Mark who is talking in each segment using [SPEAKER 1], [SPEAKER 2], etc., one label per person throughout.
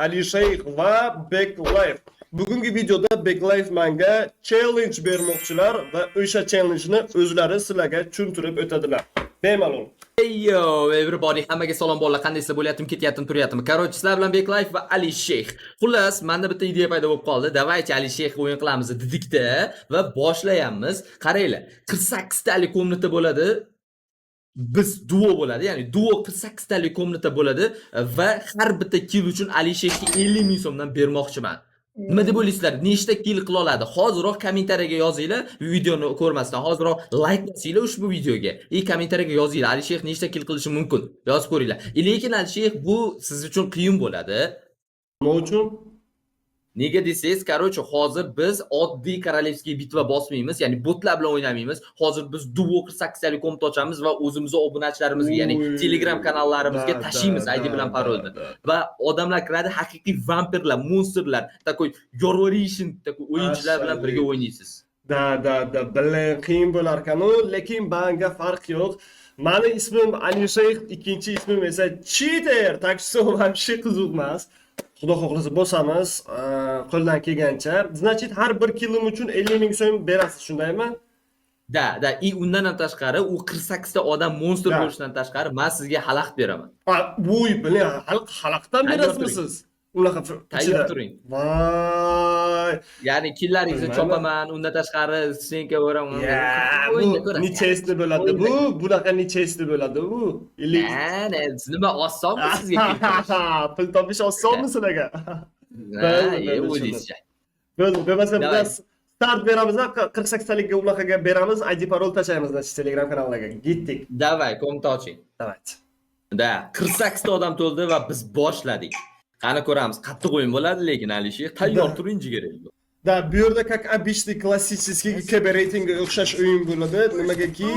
[SPEAKER 1] Alisher va Backlife. Bugungi videoda Backlife menga challenge bermoqchilar va o'sha challenge-ni o'zlari sizlarga tushuntirib o'tadilar. Bemalol.
[SPEAKER 2] Hey yo everybody, hammaga salom bolalar, qandaysizlar, bo'lyaptimi, ketyaptimi, turyaptimi? Короче, sizlar bilan Backlife va Alisher. Xullas, menda bitta ideya paydo bo'lib qoldi. Davaychi Alisher o'yin qilamiz dedikda va boshlayapmiz. Qaranglar, 48 talik komnata bo'ladi. Biz duo bo'ladi, ya'ni duo 48 talik komnata bo'ladi va har bitta kill uchun Alisherga 50 ming so'mdan bermoqchiman. Nima deb o'ylaysizlar? Nechta kill qila oladi? Hozirroq kommentariyaga yozinglar, videoni ko'rmasdan hozirroq like bosinglar ushbu videoga. Kommentariyaga yozinglar, Alisher nechta kill qilishi mumkin? Yozib ko'ringlar. Lekin Alisher bu siz uchun qiyin bo'ladi.
[SPEAKER 1] Nima uchun?
[SPEAKER 2] Nega desangiz, короче, hozir biz oddiy korolevskiy bitva bosmaymiz, ya'ni botlar bilan o'ynamaymiz. Hozir biz duo 48 talik komnata ochamiz va o'zimizning obunachilarimizga, ya'ni Telegram kanallarimizga tashiymiz ID bilan parolni. Va odamlar kiradi, haqiqiy vampirlar, monsterlar, takoy Yorvorishin, takoy o'yinchilar bilan birga o'ynaysiz.
[SPEAKER 1] Da, bilan qiyin bo'lar ekan, lekin menga farq yo'q. Meni ismim Alisher, ikkinchi ismim esa Cheater. Takso ham shu qiziq emas. Xudo xohlasa bosamiz, qo'ldan kelgancha. Значит, har bir killim uchun 50 ming so'm berasiz, shundaymi?
[SPEAKER 2] Da, undan ham tashqari, u 48 ta odam monster bo'lishidan tashqari, men sizga xalaqit beraman.
[SPEAKER 1] Voy, bilan xalaqdan berasizmi siz? Unaqa
[SPEAKER 2] tayyor turing.
[SPEAKER 1] Voy.
[SPEAKER 2] Ya'ni killaringizni chopaman, undan tashqari senka o'raman.
[SPEAKER 1] Nechesli bo'ladi bu? Bunaqa nechesli bo'ladi bu?
[SPEAKER 2] Nima osonmi sizga kill qilish?
[SPEAKER 1] Pul topish osonmi sizlarga?
[SPEAKER 2] O'ylaysiz.
[SPEAKER 1] Bo'lmasa biz start beramiz, 48 talikka unaqaga beramiz, ID parol tashlaymiz Telegram kanallarga. Gitdik.
[SPEAKER 2] Davay, komnata oching.
[SPEAKER 1] Davay.
[SPEAKER 2] Da, 48 ta odam to'ldi va biz boshladik. Qani ko'ramiz, qattiq o'yin bo'ladi, lekin Alisher tayyor turing jigaringiz.
[SPEAKER 1] Da, bu yerda как обычный klassический KB reytingga o'xshash o'yin bo'ladi. Nimagaki,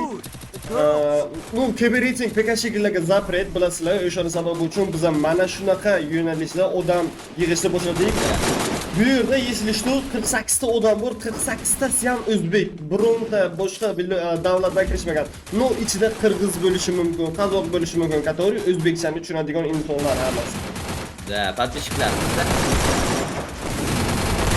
[SPEAKER 1] KB reyting PKShlarga zapret bilasizlar. O'sha sabab uchun biz ham mana shunaqa yo'nalishda odam yig'ishni boshladik. Bu yerda yeslishdi 48 ta odam bor, 48 tasi ham o'zbek. Bironta boshqa davlatdan kirishmagan. No, ichida qirg'iz bo'lishi mumkin, qozoq bo'lishi mumkin, qatori o'zbekchani tushunadigan insonlar hammasi.
[SPEAKER 2] Da, подписчиklarimizda.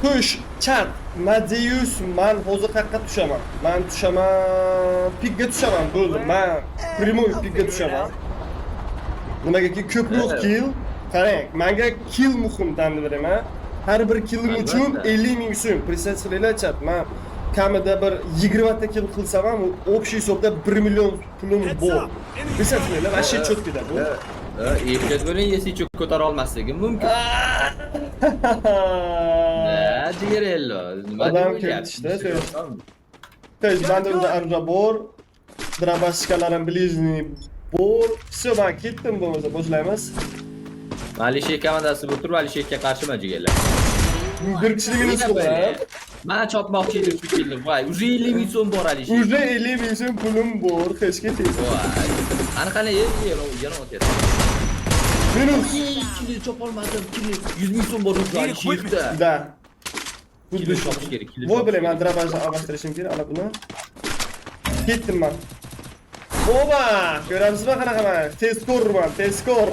[SPEAKER 1] Xo'sh, chat, Madius, men hozir qayerga tushaman? Men tushaman, pikga tushaman, bo'ldi. Men primoy pikga tushaman. Nimagaki ko'proq kill? Qarang, menga kill muhimdan beraman. Har bir killim uchun 50 ming so'm. Представляете, chat, men kamida bir 20 ta kill qilsam ham, общий hisobda 1 million pulim bor. Представляете, вообще chotkida bu.
[SPEAKER 2] Ehtiyot bo'ling, yesichuk ko'tara olmasligim mumkin. Jigarello, nima
[SPEAKER 1] deyapsiz? Tez bandimda arza bor, drabashkalarim blizniy bor. Все, ben ketdim bo'lmasa boshlaymiz.
[SPEAKER 2] Alisher komandasi bu turib Alisherga qarshiman jigarlar.
[SPEAKER 1] Bir kishiligini qildim.
[SPEAKER 2] Men chopmoqchi edim shu keldim. Voy, уже 50 ming so'm bor Alisher.
[SPEAKER 1] Уже 50 ming so'm pulim bor, hech ketmaydi.
[SPEAKER 2] Voy. Qani yana o'tyapti.
[SPEAKER 1] Minus.
[SPEAKER 2] Kill chopolmadim, 100 ming so'm bor Alisherda.
[SPEAKER 1] Da.
[SPEAKER 2] Kill chopish kerak, kill.
[SPEAKER 1] Voy, bilaman, drabashni almashtirishim kerak, ana buni. Ketdim men. Oba! Ko'ramizmi qanaqaman? Tezkorman, tezkor.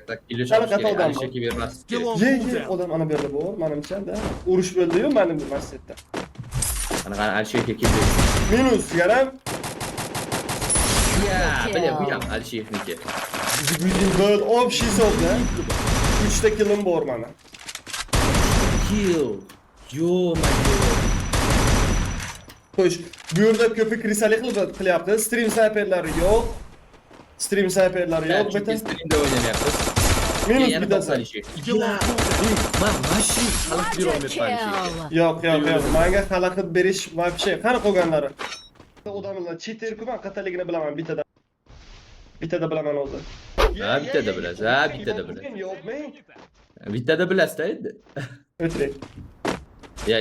[SPEAKER 2] Tak. Kill chopish kerak, Alisherga bermas.
[SPEAKER 1] Ye, odam ana bu yerda bor, menimcha da. Urush bo'ldi-yu mening masjidda.
[SPEAKER 2] Qani Alisherga kill.
[SPEAKER 1] Minus yaram.
[SPEAKER 2] Ya, bu ham Alisher'niki.
[SPEAKER 1] Böyle общий hisobda 3 ta killim bor mana.
[SPEAKER 2] Kill.
[SPEAKER 1] Xo'sh, bu yerda ko'pi krisalik qilyapti. Stream sniperlari yo'q. Stream sniperlari yo'q.
[SPEAKER 2] Bitta streamda o'ynayapmiz.
[SPEAKER 1] Minus
[SPEAKER 2] yana
[SPEAKER 1] bitasi.
[SPEAKER 2] Men mashin xalaqit bera olmayapman.
[SPEAKER 1] Yo'q. Menga xalaqit berish вообще qani qolganlari. Odamlar cheater-ku, men qataligini bilaman bittadan. Bittada bilaman hozir.
[SPEAKER 2] Bittada bilasiz. Bittada bilasiz endi.
[SPEAKER 1] O'tiring.
[SPEAKER 2] Ya.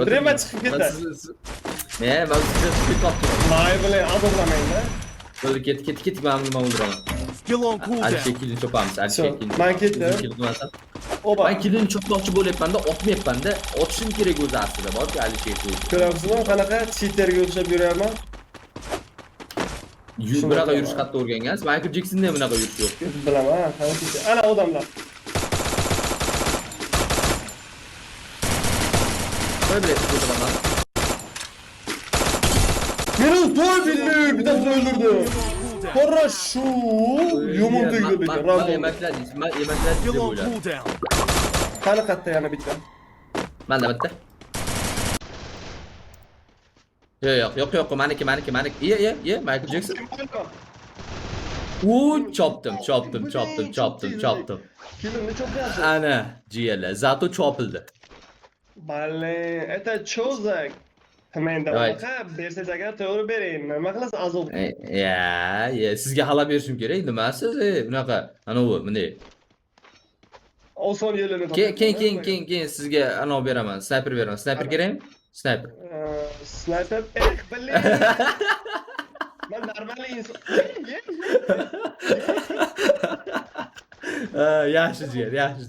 [SPEAKER 1] O'tirma chiqib ketdi.
[SPEAKER 2] Men sizga chiqib qoldim.
[SPEAKER 1] May bilan azoblamayman-da.
[SPEAKER 2] Bo'ldi, ket, men nima o'ldiraman.
[SPEAKER 3] Skill on cooldown.
[SPEAKER 2] Alisher killni chopamiz, Alisher killni.
[SPEAKER 1] Men ketdim. Oba.
[SPEAKER 2] Men killni chopmoqchi bo'lyapman-da, otmayapman-da. Otishim kerak o'zi aslida, borku Alisher.
[SPEAKER 1] Ko'ramizmi, qanaqa cheaterga o'xshab yuraman?
[SPEAKER 2] Bunaqa yurish qattiq o'rgangansiz. Michael Jacksonda ham bunaqa yurish yo'q-ku.
[SPEAKER 1] Bilaman, qanaqa. Ana odamlar.
[SPEAKER 2] Qo'y bilet ko'taman.
[SPEAKER 1] Meni to'y bildi, bitasini o'ldirdi. Qora shu yomon tegdi lekin.
[SPEAKER 2] Men emakladingiz, men emakladingiz deb o'yladim.
[SPEAKER 1] Qani qatta yana bitta.
[SPEAKER 2] Manda bitta. Yo'q, meniki. Ye, Michael Jackson. Chopdim.
[SPEAKER 1] Kimni chopyapsiz?
[SPEAKER 2] Ana, jiyalar, zato chopildi.
[SPEAKER 1] Bale, это chozak. Menda
[SPEAKER 2] Right.
[SPEAKER 1] unaqa bersangiz agar to'g'ri bering. Nima qilasiz azob?
[SPEAKER 2] Ya, sizga xalab berishim kerak. Nima siz? Bunaqa, ana bu, bunday.
[SPEAKER 1] Oson yo'lini
[SPEAKER 2] Keyin sizga anov beraman, sniper beraman. Sniper kerakmi? Sniper.
[SPEAKER 1] Sniper, blin. Men normal inson.
[SPEAKER 2] Yaxshi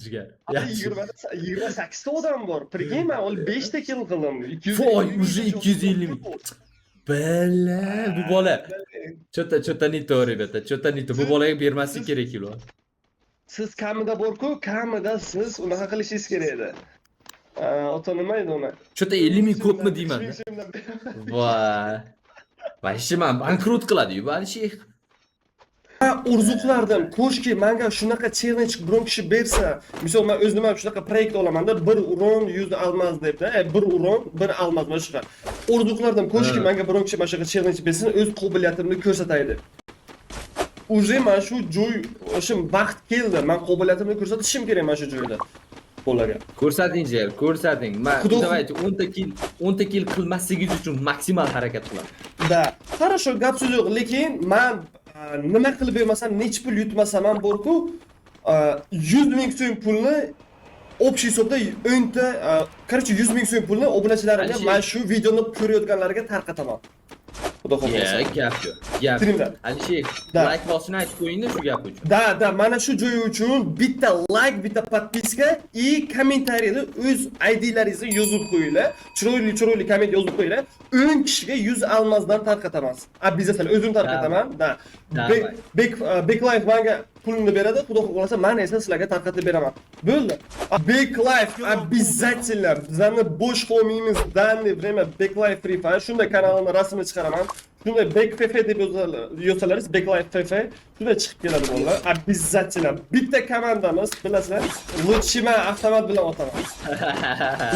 [SPEAKER 2] jigar.
[SPEAKER 1] 28 ta odam bor. Prikin men ol 5 ta kill qildim.
[SPEAKER 2] Voy, уже 250 ming. Bala, bu bola. Chota nito, rебята, chota nito. Bu bolaga bermaslik kerak ilo.
[SPEAKER 1] Siz kamida bor-ku, kamida siz unaqa qilishingiz kerak edi. Ota nima edi uni?
[SPEAKER 2] Chota 50 ming ko'pmi deyman. Voy. Vashi men bankrot qiladi-yu, Alisher.
[SPEAKER 1] Urzuqlardan ko'shki menga shunaqa challenge biron kishi bersa, misol men o'zim ham shunaqa proyekt olaman-da, 1 uron 100 almaz deb-da, 1 uron 1 almaz mana shunaqa. Urzuqlardan ko'shki menga biron kishi mana shunaqa challenge bersin, o'z qobiliyatimni ko'rsataydi. Уже mana shu joy, o'sha vaqt keldi. Men qobiliyatimni ko'rsatishim kerak mana shu joyda. Ularga.
[SPEAKER 2] Ko'rsating. Men давайте 10 ta kill qilmasligingiz uchun maksimal harakat qilaman.
[SPEAKER 1] Da. Хорошо, gap so'z yo'q, lekin men nima qilib bermasam, necha pul yutmasam ham bor-ku, 100 ming so'm pulni общий hisobda 10 ta, короче 100 ming so'm pulni obunachilarimga mana shu videoni ko'rayotganlarga tarqataman. Xudo xohlasa.
[SPEAKER 2] Gap yo'q.
[SPEAKER 1] Streamda.
[SPEAKER 2] Alisher, like bosishni aytib qo'ying-da shu gap uchun.
[SPEAKER 1] Da, mana shu joy uchun bitta like, bitta podpiska и kommentariyada o'z IDlaringizni yozib qo'yinglar. Chiroyli komment yozib qo'yinglar. 10 kishiga 100 almazdan tarqatamiz. Обязательно o'zim tarqataman. Da. Big Life menga pulni beradi, xudo xohlasa men esa sizlarga tarqatib beraman. Bo'ldi. Big Life обязательно. Bizlarni bo'sh qolmaymiz. Danli время Big Life Free Fire. Shunday kanalni rasmini chiqaraman. Shunday Big FF deb yozsalaringiz, Big Life FF shunday chiqib keladi bolalar. Обязательно. Bitta komandamiz, bilasizlar, Lutchi men avtomat bilan otaman.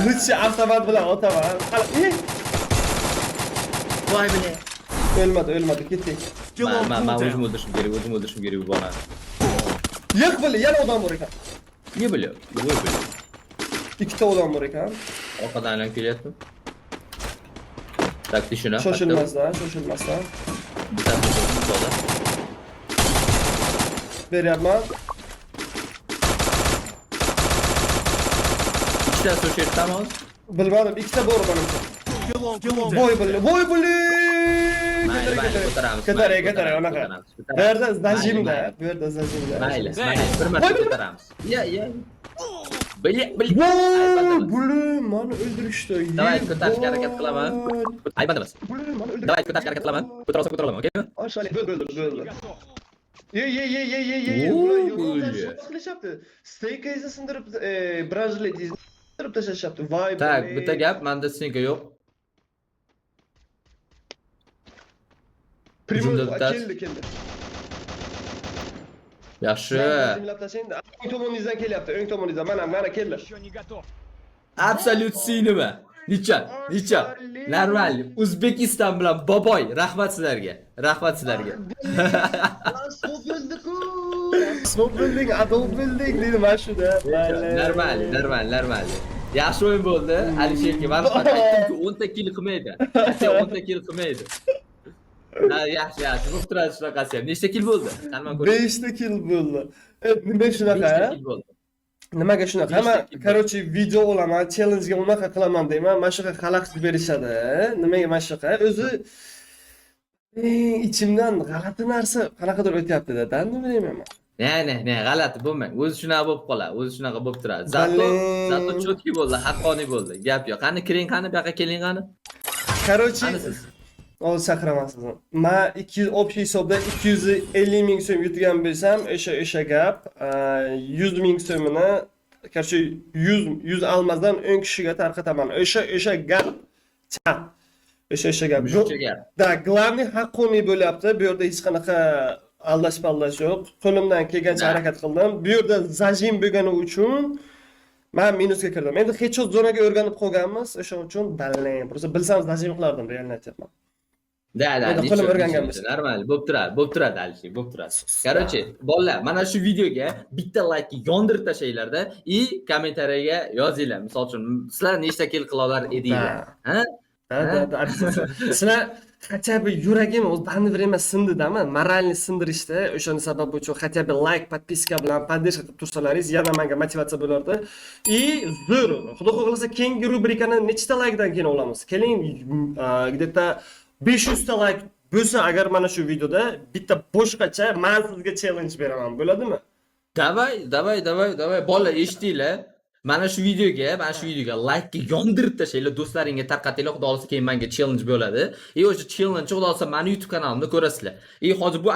[SPEAKER 1] Lutchi avtomat bilan otaman.
[SPEAKER 2] Voy bile.
[SPEAKER 1] O'lmadi, ketdik.
[SPEAKER 2] Men o'zim o'ldirishim kerak bu bolani.
[SPEAKER 1] Yo'q bile, yana odam bor ekan.
[SPEAKER 2] Ne biliyor?
[SPEAKER 1] Ikkita odam bor ekan.
[SPEAKER 2] Orqadan aylanib kelyapti. Tak dishini.
[SPEAKER 1] Shoshilmasdan. Beryapman.
[SPEAKER 2] İkisi so'shib tamam.
[SPEAKER 1] Bilmadim, ikkita bor menimcha. Voy bile. Ko'taray, unaqa. Bu yerda zajimda.
[SPEAKER 2] Mayli. Bir marta ko'taramiz. Ya. Bili.
[SPEAKER 1] Bulim, meni o'ldirishdi.
[SPEAKER 2] Davay, ko'tarishga harakat qilaman. Aybandamas. Davay, ko'tarishga harakat qilaman. Ko'taraman, okeymi?
[SPEAKER 1] Oshali, bo'ldi. Ye. Qilishapti. Steykazni sindirib, braziliyani sindirib tashlashyapti. Voy.
[SPEAKER 2] Tak, bitta gap, menda steyka yo'q.
[SPEAKER 1] Primul keldi.
[SPEAKER 2] Yaxshi.
[SPEAKER 1] O'ng tomoningizdan kelyapti, o'ng tomoningizdan. Mana keldi.
[SPEAKER 2] Absolut sinima. Necha? Normal. O'zbekiston bilan boboy, rahmat sizlarga.
[SPEAKER 1] Stop building, adult building dedi mana shuda.
[SPEAKER 2] Normal. Yaxshi o'yin bo'ldi. Alisherga men aytdim-ku 10 ta kill qilmaydi. 10 ta kill qilmaydi. Yaxshi. Bo'lib turadi shunaqasi ham. Nechta kill bo'ldi? Qanman ko'ring.
[SPEAKER 1] 5 ta kill bo'ldi. Nima shunaqa? Nimaga shunaqa? Hamma, короче, video olaman, challenge-ga unaqa qilaman deyman. Mana shunaqa xalaqit berishadi. Nimaga mana shunaqa? O'zi ichimdan g'alati narsa qanaqadir o'tyapti-da, nima bilmayman.
[SPEAKER 2] Ne, g'alati bo'lmang. O'zi shunaqa bo'lib qoladi. O'zi shunaqa bo'lib turadi. Zato chotki bo'ldi, haqqoniy bo'ldi. Gap yo'q. Qani kiring, qani bu yoqqa keling qani.
[SPEAKER 1] Короче, O chaqiramasizmi? Men 200 общий hisobda 250 ming so'm yutgan bo'lsam, o'sha gap 100 ming so'mini, короче, 100 almazdan 10 kishiga tarqataman. O'sha gap. Chat. O'sha gap.
[SPEAKER 2] Mushukcha gap.
[SPEAKER 1] Da, главный haqqoniy bo'lyapti. Bu yerda hech qanaqa aldash-pallash yo'q. Qo'limdan kelgancha harakat qildim. Bu yerda zajim bo'lgani uchun men minusga kirdim. Endi hechot zonaga o'rganib qolganmiz, o'sha uchun ballang. Просто bilsam zajim qilardim, realni aytyapman.
[SPEAKER 2] Da,
[SPEAKER 1] Endi qo'lim o'rganganmiz.
[SPEAKER 2] Normal, bo'lib turadi Alisher, bo'lib turadi. Короче, bolalar, mana shu videoga bitta like yondirib tashlaylarda и kommentariyaga yozinglar. Misol uchun, sizlar nechta kill qila olar edinglar? Ha?
[SPEAKER 1] Da, обязательно. Sizlar хотя бы yuragim o'z bandi время sindidami? Moralni sindirishda o'shaning sababi uchun хотя бы like, подписка bilan поддержка qilib tursalaringiz yana menga motivatsiya bo'lardi. И zo'r. Xudo xohlasa keyingi rubrikani nechta likedan keyin olamiz? Keling, где-то 500 ta like bo'lsa agar mana shu videoda bitta boshqacha men sizga challenge beraman, bo'ladimi?
[SPEAKER 2] Davay. Bolalar eshitinglar. Mana shu videoga like ga yondirib tashlanglar, do'stlaringga tarqatinglar. Xudo xolasa keyin menga challenge bo'ladi. O'sha challenge xudo xolasa meni YouTube kanalimda ko'rasizlar. Hozir bu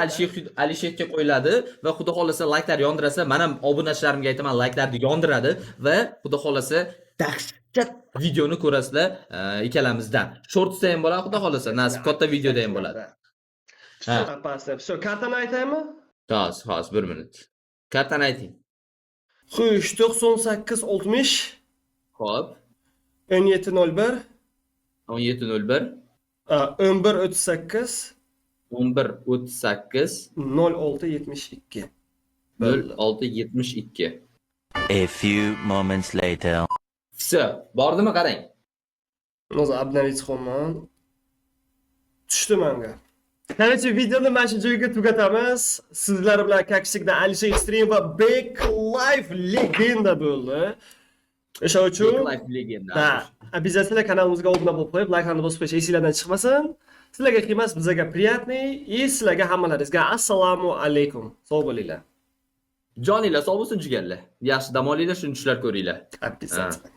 [SPEAKER 2] Alishekga qo'yiladi va xudo xolasa like'lar yondirasa, men ham obunachilarimga aytaman, like'larni yondiradi va xudo xolasa dahshat videoni ko'rasizlar ikkalamizdan. Shortsda ham bo'ladi, xudo xolasa, nasib katta videoda ham bo'ladi.
[SPEAKER 1] Все, kartani aytaymi?
[SPEAKER 2] Hozir 1 minut. Kartani ayting.
[SPEAKER 1] Xush, 98 60
[SPEAKER 2] Xo'p,
[SPEAKER 1] 1701
[SPEAKER 2] 1701
[SPEAKER 1] 11 38
[SPEAKER 2] 11 38
[SPEAKER 1] 06 72.
[SPEAKER 2] 06 72.
[SPEAKER 3] A few moments later.
[SPEAKER 2] Все, bordimi qarang.
[SPEAKER 1] O'zi обновить qilman. Tushdi menga. Короче, videoni mana shu joyga tugatamiz. Sizlar bilan kakshikda Alisher Extreme va Big Life legenda bo'ldi. O'sha uchun
[SPEAKER 2] Big Life legenda.
[SPEAKER 1] da, обязательно kanalimizga obuna bo'lib qo'yib, like-larni bosib qo'yish esingizdan chiqmasin. Sizlarga qiymas, bizga приятный и sizlarga hammalaringizga assalomu alaykum. Sog' bo'linglar.
[SPEAKER 2] Joninglar sog' bo'lsin jigarlar. Yaxshi dam olinglar, shuni tushlar ko'ringlar.
[SPEAKER 1] Обязательно.